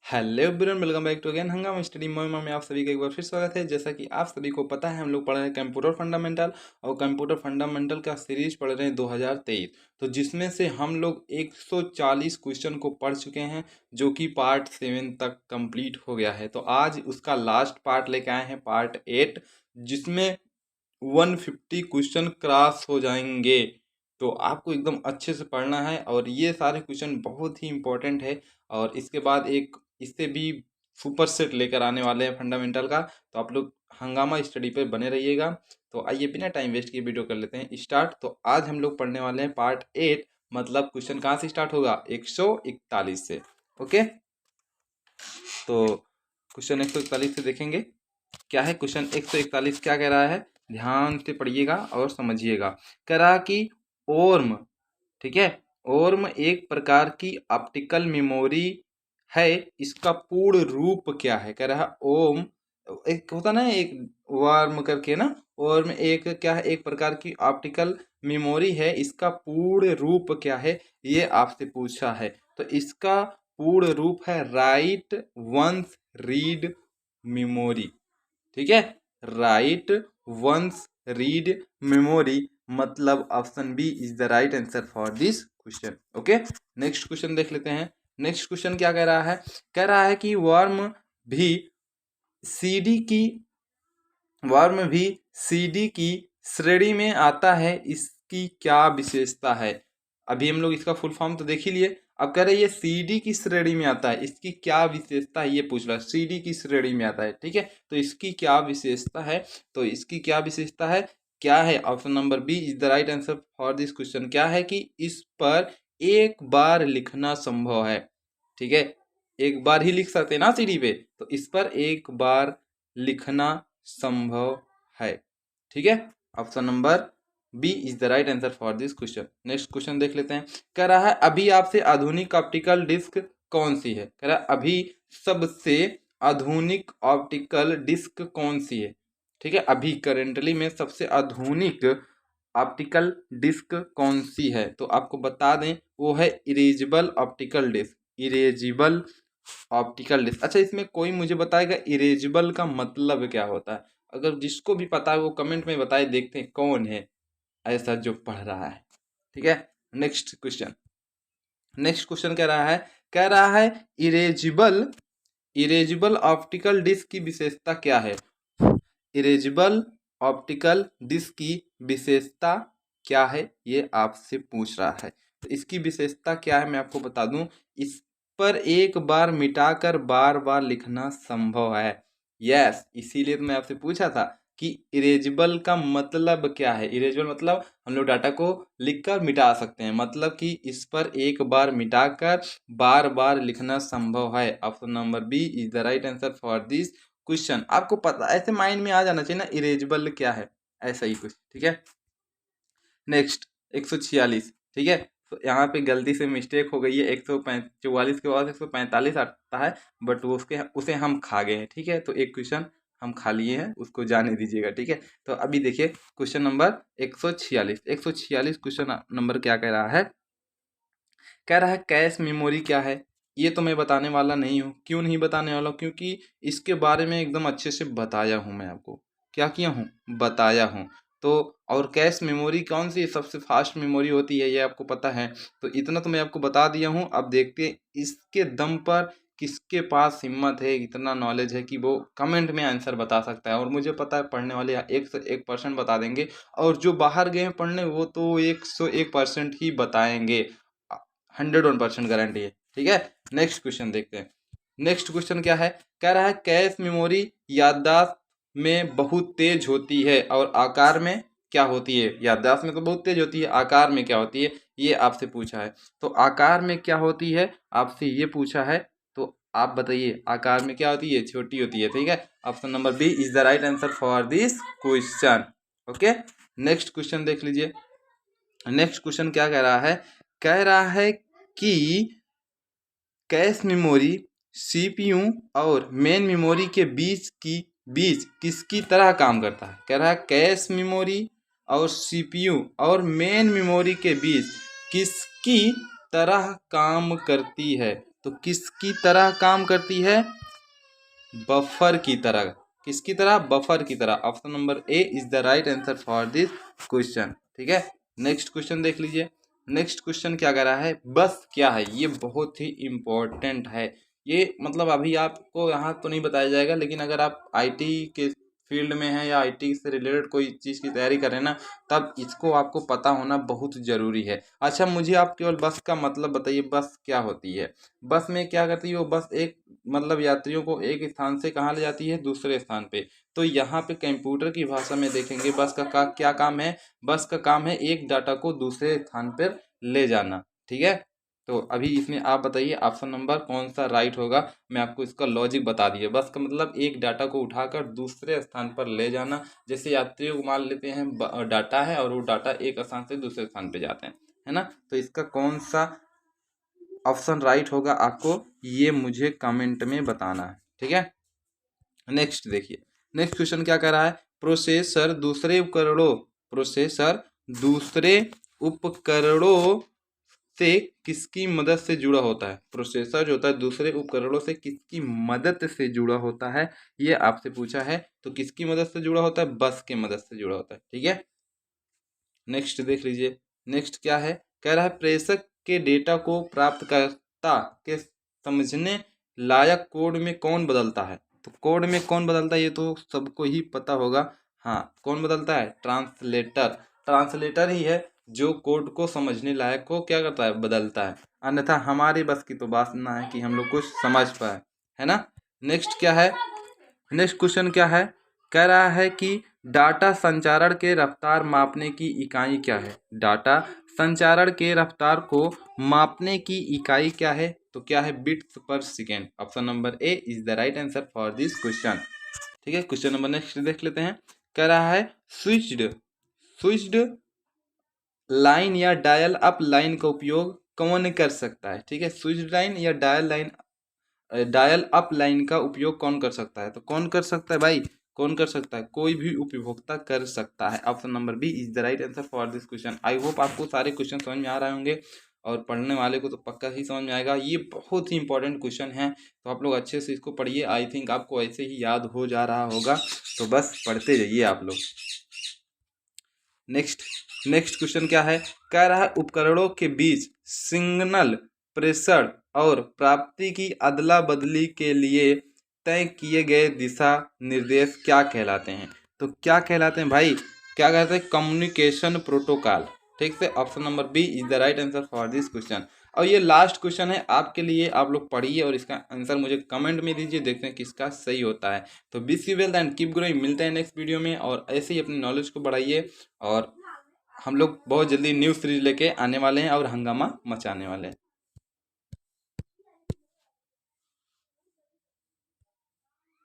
Hello everyone, welcome back to again Hungama study में आप सभी का एक बार फिर स्वागत है। जैसा कि आप सभी को पता है, हम लोग पढ़ रहे हैं कंप्यूटर फंडामेंटल और कंप्यूटर फंडामेंटल का सीरीज पढ़ रहे हैं 2023। तो जिसमें से हम लोग 140 क्वेश्चन को पढ़ चुके हैं, जो कि पार्ट 7 तक कंप्लीट हो गया है। तो आज उसका लास्ट पार्ट लेके आए हैं, पार्ट 8, जिसमें 150 क्वेश्चन क्रॉस हो जाएंगे। तो आपको एकदम अच्छे से पढ़ना है और ये सारे क्वेश्चन बहुत ही इंपॉर्टेंट है। और इसके बाद एक इससे भी सुपर सेट लेकर आने वाले हैं फंडामेंटल का। तो आप लोग हंगामा स्टडी पे बने रहिएगा। तो आइए बिना टाइम वेस्ट किए वीडियो कर लेते हैं स्टार्ट। तो आज हम लोग पढ़ने वाले हैं पार्ट 8, मतलब क्वेश्चन कहाँ से स्टार्ट होगा, 141 से। ओके, तो क्वेश्चन 141 से देखेंगे क्या है। क्वेश्चन 141 क्या कह रहा है, ध्यान से पढ़िएगा और समझिएगा। कह रहा कि ओर्म, ठीक है, ओर्म एक प्रकार की ऑप्टिकल मेमोरी है, इसका पूर्ण रूप क्या है। कह रहा ओम, एक होता ना एक वर्म करके ना, वर्म एक क्या है, एक प्रकार की ऑप्टिकल मेमोरी है, इसका पूर्ण रूप क्या है, ये आपसे पूछा है। तो इसका पूर्ण रूप है राइट वंस रीड मेमोरी। ठीक है, राइट वंस रीड मेमोरी, मतलब option B is the right answer for this question. Okay, next question देख लेते हैं। नेक्स्ट क्वेश्चन क्या कह रहा है, कह रहा है कि भी सीडी की वर्म भी सीडी की श्रेणी में आता है, इसकी क्या विशेषता है। अभी हम लोग इसका फुल फॉर्म तो देख ही लिए। अब कह रहे ये सीडी की श्रेणी में आता है, इसकी क्या विशेषता है, ये पूछ रहा है। सीडी की श्रेणी में आता है, ठीक है, तो इसकी क्या विशेषता है। तो इसकी क्या विशेषता है, क्या है, option number B is the right answer for this question. क्या है कि इस पर एक बार लिखना संभव है। ठीक है, एक बार ही लिख सकते हैं ना सीडी पे, तो इस पर एक बार लिखना संभव है। ठीक है, option number B is the right answer for this question. Next question देख लेते हैं। कह रहा है अभी आपसे आधुनिक ऑप्टिकल डिस्क कौन सी है। कह रहा है अभी सबसे आधुनिक ऑप्टिकल डिस्क कौन सी है। ठीक है, अभी करेंटली में सबसे आधुनिक ऑप्टिकल डिस्क कौन सी है, तो आपको बता दें वो है erasable optical disk. Erasable optical disk. अच्छा, इसमें कोई मुझे बताएगा इरेजिबल का मतलब क्या होता है। अगर जिसको भी पता है वो कमेंट में बताए, देखते हैं कौन है ऐसा जो पढ़ रहा है। ठीक है, नेक्स्ट क्वेश्चन। नेक्स्ट क्वेश्चन कह रहा है इरेजिबल इरेजिबल ऑप्टिकल डिस्क की विशेषता क्या है। इरेजिबल ऑप्टिकल डिस्क की विशेषता क्या है, ये आपसे पूछ रहा है। तो इसकी विशेषता क्या है मैं आपको बता दूं, इस पर एक बार मिटाकर बार बार लिखना संभव है। यस, इसीलिए तो मैं आपसे पूछा था कि इरेजिबल का मतलब क्या है। इरेजिबल मतलब हम लोग डाटा को लिखकर मिटा सकते हैं, मतलब कि इस पर एक बार मिटाकर बार बार लिखना संभव है। Option number B is the right answer for this question. आपको पता ऐसे माइंड में आ जाना चाहिए ना इरेजिबल क्या है, ऐसा ही कुछ। ठीक है, नेक्स्ट 146। ठीक है, तो यहाँ पे गलती से मिस्टेक हो गई है, 144 के बाद 145 आता है, बट वो उसे हम खा गए हैं। ठीक है, तो एक क्वेश्चन हम खा लिए हैं, उसको जाने दीजिएगा। ठीक है, तो अभी देखिए क्वेश्चन नंबर 146 क्वेश्चन नंबर क्या कह रहा है। कह रहा है कैश मेमोरी क्या है। ये तो मैं बताने वाला नहीं हूँ। क्यों नहीं बताने वाला हूँ, क्योंकि इसके बारे में एकदम अच्छे से बताया हूँ मैं आपको। क्या किया हूँ, बताया हूँ। तो और कैश मेमोरी कौन सी सबसे फास्ट मेमोरी होती है, ये आपको पता है। तो इतना तो मैं आपको बता दिया हूँ। अब देखते हैं इसके दम पर किसके पास हिम्मत है, इतना नॉलेज है कि वो कमेंट में आंसर बता सकता है। और मुझे पता है पढ़ने वाले 1 से 1% बता देंगे, और जो बाहर गए हैं पढ़ने वो तो 101% ही बताएंगे। 101% गारंटी है। ठीक है, नेक्स्ट क्वेश्चन देखते हैं। नेक्स्ट क्वेश्चन क्या है, कह रहा है कैश मेमोरी याददाश्त में बहुत तेज होती है और आकार में क्या होती है। याददाश्त में तो बहुत तेज होती है, आकार में क्या होती है, ये आपसे पूछा है। तो आकार में क्या होती है आपसे ये पूछा है, तो आप बताइए आकार में क्या होती है, छोटी होती है। ठीक है, option number B is the right answer for this question. Okay, next question देख लीजिए। नेक्स्ट क्वेश्चन क्या कह रहा है कि कैश मेमोरी सीपीयू और मेन मेमोरी के बीच किसकी तरह काम करता है। कह रहा है कैश मेमोरी और सीपीयू और मेन मेमोरी के बीच किसकी तरह काम करती है। तो किसकी तरह काम करती है? बफर की तरह। किसकी तरह? बफर की तरह। Option number A is the right answer for this question. ठीक है, नेक्स्ट क्वेश्चन देख लीजिए। नेक्स्ट क्वेश्चन क्या कर रहा है? बस क्या है? ये बहुत ही इम्पोर्टेंट है। ये मतलब अभी आपको यहाँ तो नहीं बताया जाएगा, लेकिन अगर आप आईटी के फील्ड में हैं या आईटी से रिलेटेड कोई चीज़ की तैयारी कर रहे हैं ना, तब इसको आपको पता होना बहुत ज़रूरी है। अच्छा, मुझे आप केवल बस का मतलब बताइए, बस क्या होती है? बस में क्या करती है वो? बस एक मतलब यात्रियों को एक स्थान से कहाँ ले जाती है? दूसरे स्थान पे। तो यहाँ पे कंप्यूटर की भाषा में देखेंगे बस का क्या काम है? बस का काम है एक डाटा को दूसरे स्थान पर ले जाना। ठीक है, तो अभी इसमें आप बताइए ऑप्शन नंबर कौन सा राइट होगा। मैं आपको इसका लॉजिक बता दिया। बस का मतलब एक डाटा को उठाकर दूसरे स्थान पर ले जाना। जैसे यात्रियों को मान लेते हैं डाटा है और वो डाटा एक स्थान से दूसरे स्थान पे जाते हैं, है ना। तो इसका कौन सा ऑप्शन राइट होगा आपको ये मुझे कमेंट में बताना है। ठीक है, नेक्स्ट देखिए। नेक्स्ट क्वेश्चन क्या कर रहा है? प्रोसेसर दूसरे उपकरणों से किसकी मदद से जुड़ा होता है? प्रोसेसर जो होता है दूसरे उपकरणों से किसकी मदद से जुड़ा होता है, ये आपसे पूछा है। तो किसकी मदद से जुड़ा होता है? बस की मदद से जुड़ा होता है। ठीक है, नेक्स्ट देख लीजिए। नेक्स्ट क्या है? कह रहा है प्रेषक के डेटा को प्राप्तकर्ता के समझने लायक कोड में कौन बदलता है? तो कोड में कौन बदलता है ये तो सबको ही पता होगा। हाँ, कौन बदलता है? ट्रांसलेटर। ट्रांसलेटर ही है जो कोड को समझने लायक को क्या करता है? बदलता है। अन्यथा हमारे बस की तो बात ना है कि हम लोग कुछ समझ पाए, है ना। नेक्स्ट क्या है? नेक्स्ट क्वेश्चन क्या है? कह रहा है कि डाटा संचारण के रफ्तार मापने की इकाई क्या है? डाटा संचारण के रफ्तार को मापने की इकाई क्या है? तो क्या है? बिट्स पर second. Option number A is the right answer for this question. ठीक है, क्वेश्चन नंबर नेक्स्ट देख लेते हैं। कह रहा है स्विच्ड स्विच्ड लाइन या डायल अप लाइन का उपयोग कौन कर सकता है? ठीक है, स्विच्ड लाइन या डायल अप लाइन का उपयोग कौन कर सकता है? तो कौन कर सकता है भाई? कौन कर सकता है? कोई भी उपभोक्ता कर सकता है। Option number B is the right answer for this question. I hope आपको सारे क्वेश्चन समझ में आ रहे होंगे और पढ़ने वाले को तो पक्का ही समझ में आएगा। ये बहुत ही इंपॉर्टेंट क्वेश्चन है, तो आप लोग अच्छे से इसको पढ़िए। आई थिंक आपको ऐसे ही याद हो जा रहा होगा, तो बस पढ़ते जाइए आप लोग। नेक्स्ट क्वेश्चन क्या है? कह रहा है उपकरणों के बीच सिग्नल प्रेषण और प्राप्ति की अदला बदली के लिए तय किए गए दिशा निर्देश क्या कहलाते हैं? तो क्या कहलाते हैं भाई? क्या कहते हैं? Communication protocol. ठीक से, option number B is the right answer for this question. और ये लास्ट क्वेश्चन है आपके लिए, आप लोग पढ़िए और इसका आंसर मुझे कमेंट में दीजिए, देखते हैं किसका सही होता है। तो wish you well and keep growing. मिलते हैं नेक्स्ट वीडियो में, और ऐसे ही अपनी नॉलेज को बढ़ाइए। और हम लोग बहुत जल्दी न्यू सीरीज लेके आने वाले हैं और हंगामा मचाने वाले हैं।